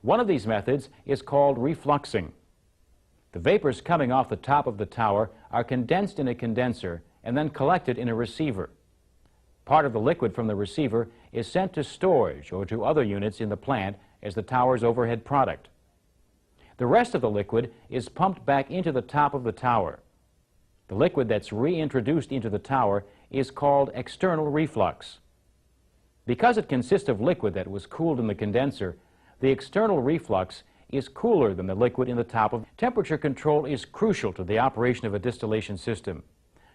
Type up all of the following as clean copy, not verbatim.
One of these methods is called refluxing. The vapors coming off the top of the tower are condensed in a condenser and then collected in a receiver. Part of the liquid from the receiver is sent to storage or to other units in the plant as the tower's overhead product. The rest of the liquid is pumped back into the top of the tower. The liquid that's reintroduced into the tower is called external reflux. Because it consists of liquid that was cooled in the condenser, the external reflux is cooler than the liquid in the top of. Temperature control is crucial to the operation of a distillation system.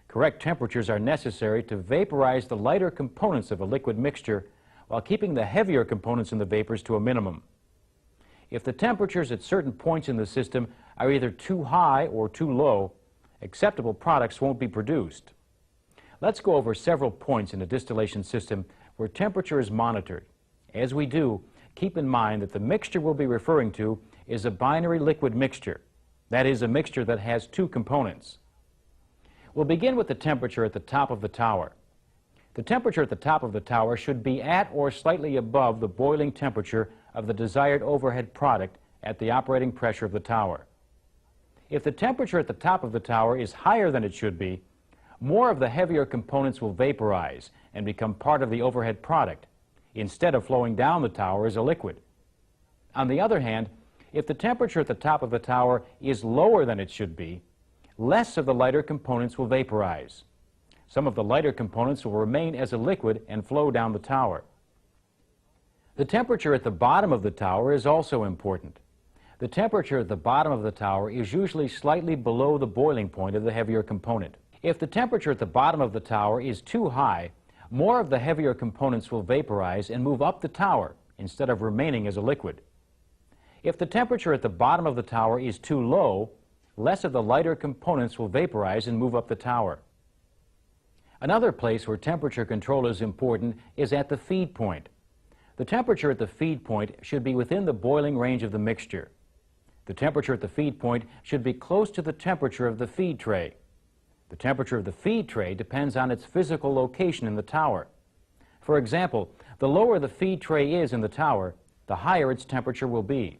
Correct temperatures are necessary to vaporize the lighter components of a liquid mixture while keeping the heavier components in the vapors to a minimum. If the temperatures at certain points in the system are either too high or too low, acceptable products won't be produced. Let's go over several points in a distillation system where temperature is monitored. As we do, keep in mind that the mixture we'll be referring to is a binary liquid mixture. That is, a mixture that has two components. We'll begin with the temperature at the top of the tower. The temperature at the top of the tower should be at or slightly above the boiling temperature of the desired overhead product at the operating pressure of the tower. If the temperature at the top of the tower is higher than it should be, more of the heavier components will vaporize and become part of the overhead product, instead of flowing down the tower as a liquid. On the other hand, if the temperature at the top of the tower is lower than it should be, less of the lighter components will vaporize. Some of the lighter components will remain as a liquid and flow down the tower. The temperature at the bottom of the tower is also important. The temperature at the bottom of the tower is usually slightly below the boiling point of the heavier component. If the temperature at the bottom of the tower is too high, more of the heavier components will vaporize and move up the tower instead of remaining as a liquid. If the temperature at the bottom of the tower is too low, less of the lighter components will vaporize and move up the tower. Another place where temperature control is important is at the feed point. The temperature at the feed point should be within the boiling range of the mixture. The temperature at the feed point should be close to the temperature of the feed tray. The temperature of the feed tray depends on its physical location in the tower. For example, the lower the feed tray is in the tower, the higher its temperature will be.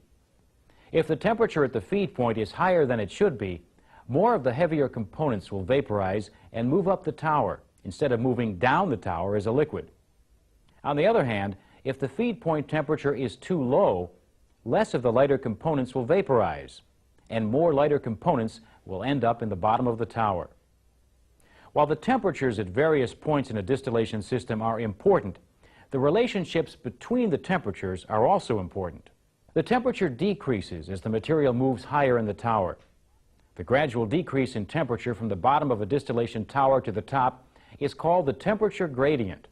If the temperature at the feed point is higher than it should be, more of the heavier components will vaporize and move up the tower instead of moving down the tower as a liquid. On the other hand, if the feed point temperature is too low, less of the lighter components will vaporize, and more lighter components will end up in the bottom of the tower. While the temperatures at various points in a distillation system are important, the relationships between the temperatures are also important. The temperature decreases as the material moves higher in the tower. The gradual decrease in temperature from the bottom of a distillation tower to the top is called the temperature gradient.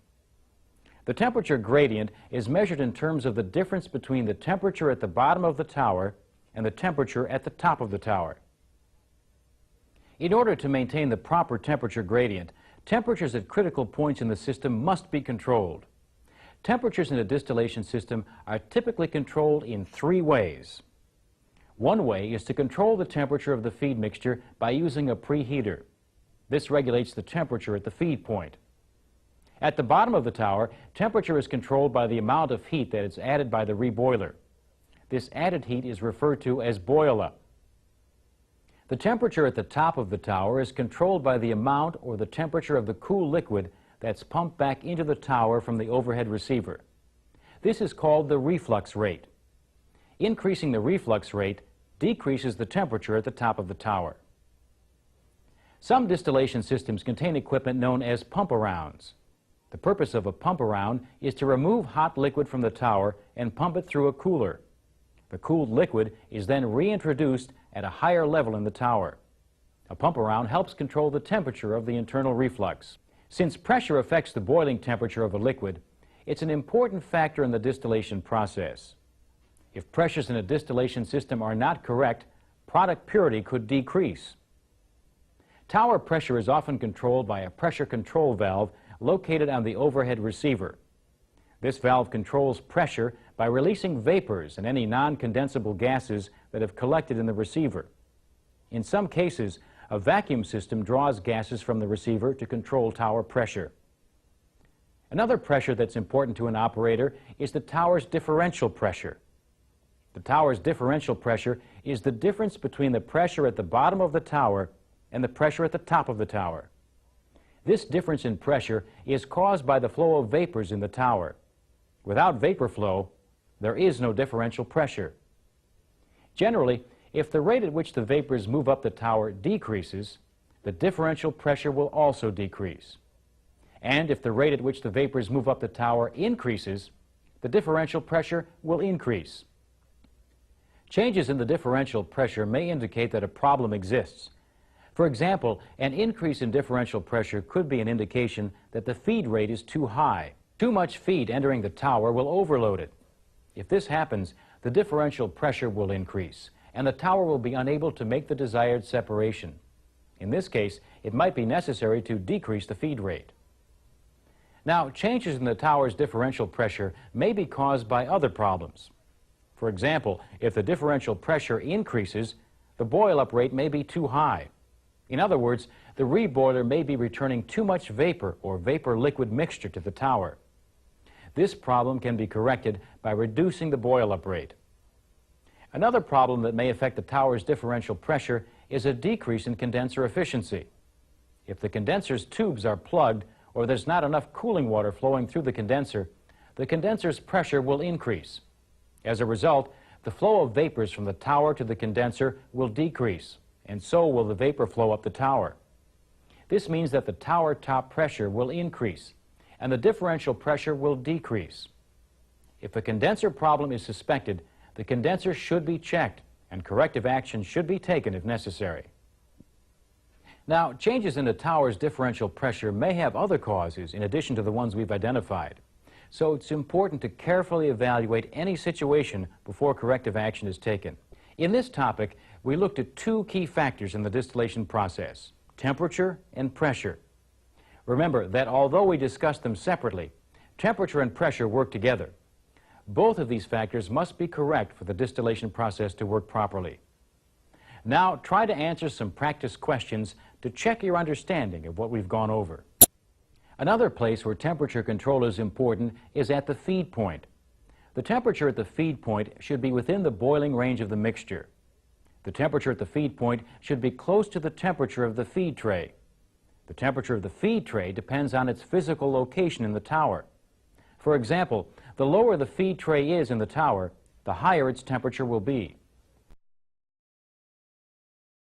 The temperature gradient is measured in terms of the difference between the temperature at the bottom of the tower and the temperature at the top of the tower. In order to maintain the proper temperature gradient, temperatures at critical points in the system must be controlled. Temperatures in a distillation system are typically controlled in three ways. One way is to control the temperature of the feed mixture by using a preheater. This regulates the temperature at the feed point. At the bottom of the tower, temperature is controlled by the amount of heat that is added by the reboiler. This added heat is referred to as boil-up. The temperature at the top of the tower is controlled by the amount or the temperature of the cool liquid that's pumped back into the tower from the overhead receiver. This is called the reflux rate. Increasing the reflux rate decreases the temperature at the top of the tower. Some distillation systems contain equipment known as pump-arounds. The purpose of a pump-around is to remove hot liquid from the tower and pump it through a cooler. The cooled liquid is then reintroduced at a higher level in the tower. A pump-around helps control the temperature of the internal reflux. Since pressure affects the boiling temperature of a liquid, it's an important factor in the distillation process. If pressures in a distillation system are not correct, product purity could decrease. Tower pressure is often controlled by a pressure control valve located on the overhead receiver. This valve controls pressure by releasing vapors and any non-condensable gases that have collected in the receiver. In some cases, a vacuum system draws gases from the receiver to control tower pressure. Another pressure that's important to an operator is the tower's differential pressure. The tower's differential pressure is the difference between the pressure at the bottom of the tower and the pressure at the top of the tower. This difference in pressure is caused by the flow of vapors in the tower. Without vapor flow, there is no differential pressure. Generally, if the rate at which the vapors move up the tower decreases, the differential pressure will also decrease. And if the rate at which the vapors move up the tower increases, the differential pressure will increase. Changes in the differential pressure may indicate that a problem exists. For example, an increase in differential pressure could be an indication that the feed rate is too high. Too much feed entering the tower will overload it. If this happens, the differential pressure will increase, and the tower will be unable to make the desired separation. In this case, it might be necessary to decrease the feed rate. Now, changes in the tower's differential pressure may be caused by other problems. For example, if the differential pressure increases, the boil-up rate may be too high. In other words, the reboiler may be returning too much vapor or vapor-liquid mixture to the tower. This problem can be corrected by reducing the boil-up rate. Another problem that may affect the tower's differential pressure is a decrease in condenser efficiency. If the condenser's tubes are plugged or there's not enough cooling water flowing through the condenser's pressure will increase. As a result, the flow of vapors from the tower to the condenser will decrease, and so will the vapor flow up the tower. This means that the tower top pressure will increase, and the differential pressure will decrease. If a condenser problem is suspected, the condenser should be checked, and corrective action should be taken if necessary. Now, changes in the tower's differential pressure may have other causes in addition to the ones we've identified. So it's important to carefully evaluate any situation before corrective action is taken. In this topic, we looked at two key factors in the distillation process: temperature and pressure. Remember that although we discussed them separately, temperature and pressure work together. Both of these factors must be correct for the distillation process to work properly. Now, try to answer some practice questions to check your understanding of what we've gone over. Another place where temperature control is important is at the feed point. The temperature at the feed point should be within the boiling range of the mixture. The temperature at the feed point should be close to the temperature of the feed tray. The temperature of the feed tray depends on its physical location in the tower. For example, the lower the feed tray is in the tower, the higher its temperature will be.